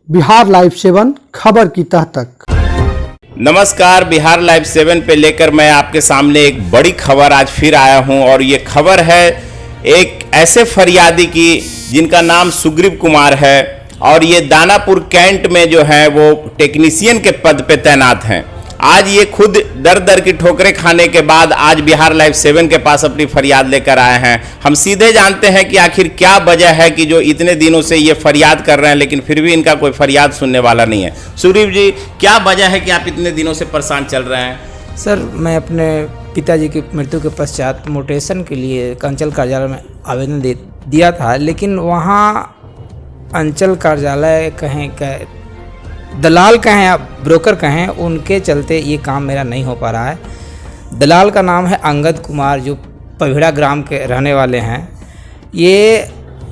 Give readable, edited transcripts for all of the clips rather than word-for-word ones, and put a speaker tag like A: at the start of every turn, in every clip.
A: Bihar live 7 खबर की तह तक।
B: नमस्कार, बिहार लाइव 7 पे लेकर मैं आपके सामने एक बड़ी खबर आज फिर आया हूं और ये खबर है एक ऐसे फरियादी की जिनका नाम सुग्रीव कुमार है और ये दानापुर कैंट में जो है वो टेक्नीशियन के पद पे तैनात हैं। आज ये खुद दर दर की ठोकरें खाने के बाद आज बिहार लाइव 7 के पास अपनी फरियाद लेकर आए हैं। हम सीधे जानते हैं कि आखिर क्या वजह है कि जो इतने दिनों से ये फरियाद कर रहे हैं लेकिन फिर भी इनका कोई फरियाद सुनने वाला नहीं है। सुग्रीव जी, क्या वजह है कि आप इतने दिनों से परेशान चल रहे हैं?
C: सर, मैं अपने पिताजी की मृत्यु के पश्चात मोटेशन के लिए अंचल कार्यालय में आवेदन दिया था, लेकिन वहाँ अंचल कार्यालय कहें दलाल कहें या ब्रोकर कहें, उनके चलते ये काम मेरा नहीं हो पा रहा है। दलाल का नाम है अंगद कुमार, जो पविड़ा ग्राम के रहने वाले हैं। ये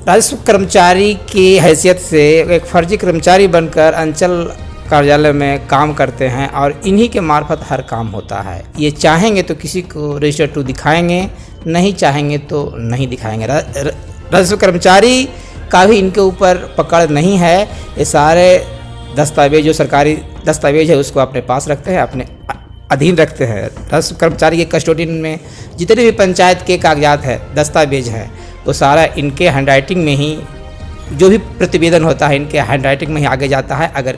C: राजस्व कर्मचारी की हैसियत से एक फर्जी कर्मचारी बनकर अंचल कार्यालय में काम करते हैं और इन्हीं के मार्फत हर काम होता है। ये चाहेंगे तो किसी को रजिस्टर 2 दिखाएंगे, नहीं चाहेंगे तो नहीं दिखाएंगे। राजस्व कर्मचारी का भी इनके ऊपर पकड़ नहीं है। ये सारे दस्तावेज, जो सरकारी दस्तावेज है, उसको अपने पास रखते हैं, अपने अधीन रखते हैं। राजस्व कर्मचारी के कस्टोडियन में जितने भी पंचायत के कागजात है, दस्तावेज है, वो सारा इनके हैंडराइटिंग में ही, जो भी प्रतिवेदन होता है इनके हैंडराइटिंग में ही आगे जाता है। अगर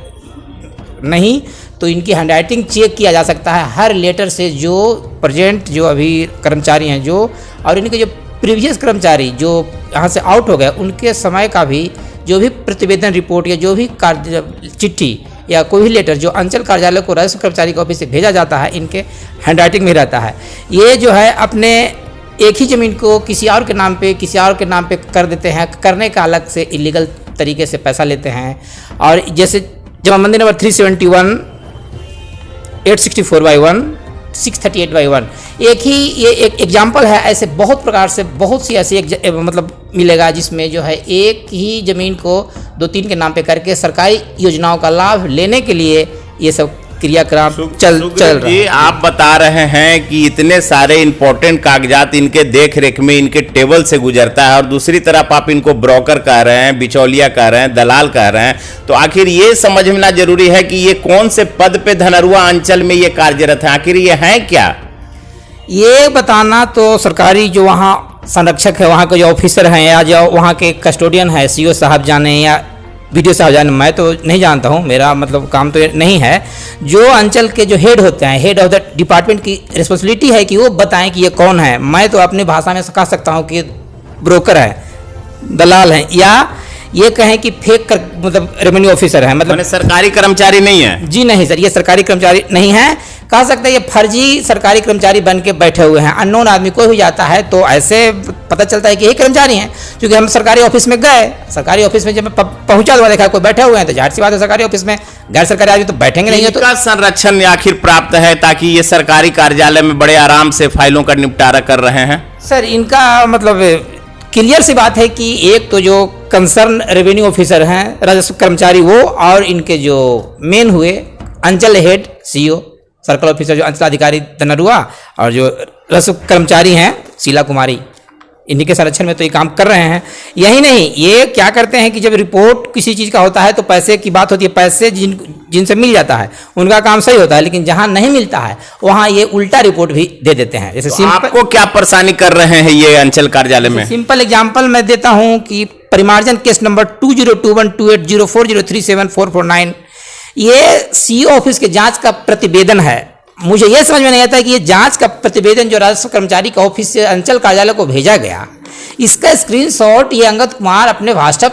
C: नहीं तो इनकी हैंडराइटिंग चेक किया जा सकता है हर लेटर से। जो प्रेजेंट जो अभी कर्मचारी हैं जो, और इनके जो प्रीवियस कर्मचारी जो यहाँ से आउट हो गए, उनके समय का भी जो भी प्रतिवेदन रिपोर्ट या जो भी चिट्ठी या कोई भी लेटर जो अंचल कार्यालय को राजस्व कर्मचारी के ऑफिस से भेजा जाता है, इनके हैंडराइटिंग में रहता है। ये जो है अपने एक ही ज़मीन को किसी और के नाम पे कर देते हैं। करने का अलग से इलीगल तरीके से पैसा लेते हैं। और जैसे जमाबंदी नंबर 371, 864/1, 638/1, ये एक एग्जाम्पल है। ऐसे बहुत प्रकार से बहुत सी ऐसी मतलब मिलेगा जिसमें जो है एक ही ज़मीन को 2-3 के नाम पे करके सरकारी योजनाओं का लाभ लेने के लिए ये सब क्रियाक्रम चल रहा है।
B: आप बता रहे हैं कि इतने सारे इंपॉर्टेंट कागजात इनके देख रेख में इनके टेबल से गुजरता है और दूसरी तरफ आप इनको ब्रोकर कह रहे हैं, बिचौलिया कह रहे हैं, दलाल कह रहे हैं। तो आखिर ये समझना जरूरी है कि ये कौन से पद पे धनरुआ अंचल में ये कार्यरत है, आखिर ये है क्या?
C: ये बताना तो सरकारी जो वहाँ संरक्षक है, वहाँ के जो ऑफिसर हैं या जो वहाँ के कस्टोडियन है, सीओ साहब जाने या वीडियो साहब जाने, मैं तो नहीं जानता हूँ, मेरा मतलब काम तो नहीं है। जो अंचल के जो हेड होते हैं, हेड ऑफ द डिपार्टमेंट की रिस्पॉन्सिबिलिटी है कि वो बताएं कि ये कौन है। मैं तो अपनी भाषा में कह सकता हूँ कि ब्रोकर है, दलाल है, या ये कहें कि फेक मतलब रेवेन्यू ऑफिसर है। मतलब
B: सरकारी कर्मचारी नहीं है। जी
C: नहीं सर, ये सरकारी कर्मचारी नहीं है। कह सकते हैं ये फर्जी सरकारी कर्मचारी बन के बैठे हुए हैं। अननोन आदमी कोई भी जाता है तो ऐसे पता चलता है कि यही कर्मचारी हैं। क्योंकि हम सरकारी ऑफिस में गए, सरकारी ऑफिस में जब मैं पहुंचा तो देखा कोई बैठे हुए हैं, तो जाहिर सी बात है सरकारी ऑफिस में गैर सरकारी आदमी तो बैठेंगे नहीं। तो
B: संरक्षण आखिर प्राप्त है ताकि ये सरकारी कार्यालय में बड़े आराम से फाइलों का निपटारा कर रहे हैं?
C: सर, इनका मतलब क्लियर सी बात है कि एक तो जो कंसर्न रेवेन्यू ऑफिसर हैं, राजस्व कर्मचारी, वो, और इनके जो मेन हुए अंचल हेड, सीओ, सर्कल ऑफिसर जो अंचलाधिकारी धनरुआ, और जो राजस्व कर्मचारी हैं शीला कुमारी, इन्हीं के संरक्षण में तो ये काम कर रहे हैं। यही नहीं, ये क्या करते हैं कि जब रिपोर्ट किसी चीज़ का होता है तो पैसे की बात होती है, पैसे जिनसे मिल जाता है उनका काम सही होता है, लेकिन जहां नहीं मिलता है वहां ये उल्टा रिपोर्ट भी दे देते हैं। जैसे
B: तो आपको क्या परेशानी कर रहे हैं ये अंचल कार्यालय में?
C: सिंपल एग्जाम्पल मैं देता हूं कि परिमार्जन केस नंबर 20212804037449, ये सीओ ऑफिस के जांच का प्रतिवेदन है। मुझे यह समझ में नहीं आता कि ये जांच का प्रतिवेदन जो राजस्व कर्मचारी का ऑफिस से अंचल कार्यालय को भेजा गया, इसका स्क्रीनशॉट ये अंगद कुमार अपने व्हाट्सएप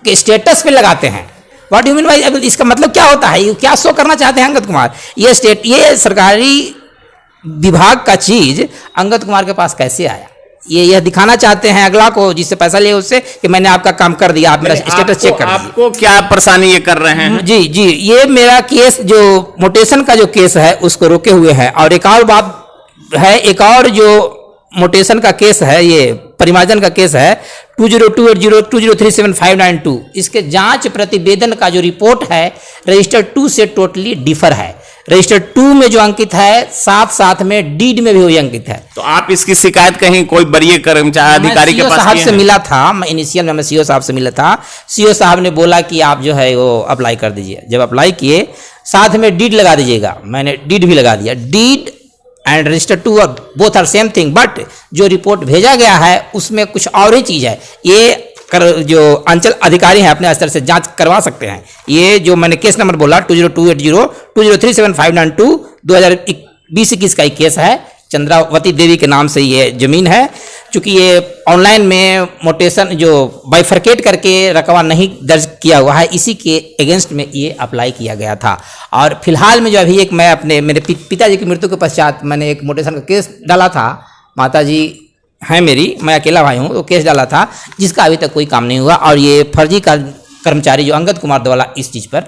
C: के स्टेटस पे लगाते हैं। व्हाट यू मीन बाय, इसका मतलब क्या होता है? ये क्या शो करना चाहते हैं अंगद कुमार? ये सरकारी विभाग का चीज अंगद कुमार के पास कैसे आया? ये दिखाना चाहते हैं अगला को, जिससे पैसा लिए उससे, कि मैंने आपका काम कर दिया, आप मेरा स्टेटस चेक कर।
B: आपको क्या परेशानी ये कर रहे हैं?
C: जी, ये मेरा केस जो मोटेशन का जो केस है उसको रोके हुए है। और एक और बात है, एक और जो मोटेशन का केस है, ये परिमार्जन का केस है 202802037592, इसके जांच प्रतिवेदन का जो रिपोर्ट है रजिस्टर 2 से टोटली डिफर है। रजिस्टर 2 में जो अंकित है, साथ साथ में डीड में भी वही अंकित है।
B: तो आप इसकी शिकायत कहीं कोई वरीय कर्मचारी अधिकारी के
C: मैं
B: पास
C: साहब
B: किए
C: से
B: हैं?
C: मिला था, मैं इनिशियल में सीओ साहब से मिला था। सीओ साहब ने बोला कि आप जो है वो अप्लाई कर दीजिए। जब अप्लाई किए, साथ में डीड लगा दीजिएगा, मैंने डीड भी लगा दिया। Deed and register 2 both are same thing, but जो रिपोर्ट भेजा गया है उसमें कुछ और ही चीज़ है। ये जो अंचल अधिकारी हैं अपने स्तर से जांच करवा सकते हैं। ये जो मैंने केस नंबर बोला 202802037592 2020-21 का एक केस है। चंद्रावती देवी के नाम से ये जमीन है। चूंकि ये ऑनलाइन में मोटेशन जो बाइफरकेट करके रकबा नहीं दर्ज किया हुआ है, इसी के अगेंस्ट में ये अप्लाई किया गया था। और फिलहाल में जो अभी एक मैं अपने मेरे पिताजी की मृत्यु के पश्चात मैंने एक मोटेशन का केस डाला था। माताजी हैं मेरी, मैं अकेला भाई हूँ, तो केस डाला था जिसका अभी तक कोई काम नहीं हुआ। और ये फर्जी कर्मचारी जो अंगद कुमार द्वारा इस चीज़ पर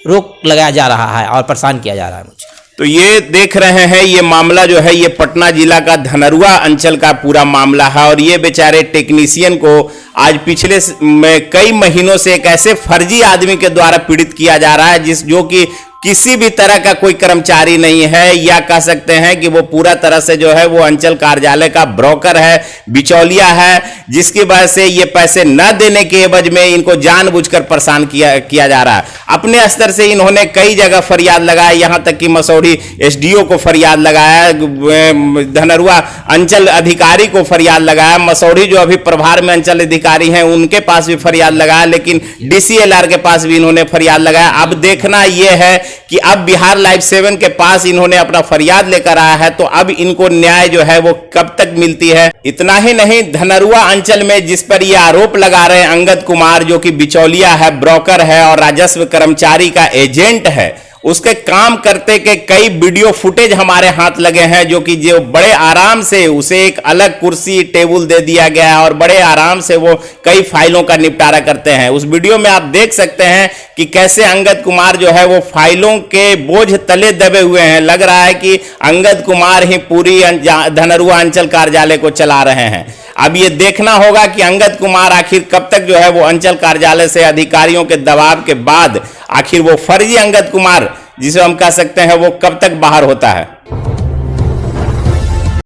C: रोक लगाया जा रहा है और परेशान किया जा रहा है मुझे।
B: तो ये देख रहे हैं, ये मामला जो है ये पटना जिला का धनरुआ अंचल का पूरा मामला है। और ये बेचारे टेक्नीशियन को आज पिछले में कई महीनों से एक ऐसे फर्जी आदमी के द्वारा पीड़ित किया जा रहा है जो कि किसी भी तरह का कोई कर्मचारी नहीं है, या कह सकते हैं कि वो पूरा तरह से जो है वो अंचल कार्यालय का ब्रोकर है, बिचौलिया है, जिसकी वजह से ये पैसे न देने के एवज में इनको जानबूझकर परेशान किया जा रहा है। अपने स्तर से इन्होंने कई जगह फरियाद लगाया, यहां तक कि मसौढ़ी एसडीओ को फरियाद लगाया, धनरुआ अंचल अधिकारी को फरियाद लगाया, मसौढ़ी जो अभी प्रभार में अंचल अधिकारी हैं उनके पास भी फरियाद लगाया, लेकिन डीसीएलआर के पास भी इन्होंने फरियाद लगाया। अब देखना यह है कि अब बिहार लाइव 7 के पास इन्होंने अपना फरियाद लेकर आया है, तो अब इनको न्याय जो है वो कब तक मिलती है। इतना ही नहीं, धनरुआ अंचल में जिस पर ये आरोप लगा रहे हैं अंगद कुमार, जो कि बिचौलिया है, ब्रोकर है और राजस्व कर्मचारी का एजेंट है, उसके काम करते के कई वीडियो फुटेज हमारे हाथ लगे हैं, जो कि जो बड़े आराम से उसे एक अलग कुर्सी टेबल दे दिया गया है और बड़े आराम से वो कई फाइलों का निपटारा करते हैं। उस वीडियो में आप देख सकते हैं कि कैसे अंगद कुमार जो है वो फाइलों के बोझ तले दबे हुए हैं। लग रहा है कि अंगद कुमार ही पूरी धनरुआ अंचल कार्यालय को चला रहे हैं। अब ये देखना होगा कि अंगद कुमार आखिर कब तक जो है वो अंचल कार्यालय से अधिकारियों के दबाव के बाद आखिर वो फर्जी अंगद कुमार जिसे हम कह सकते हैं वो कब तक बाहर होता है।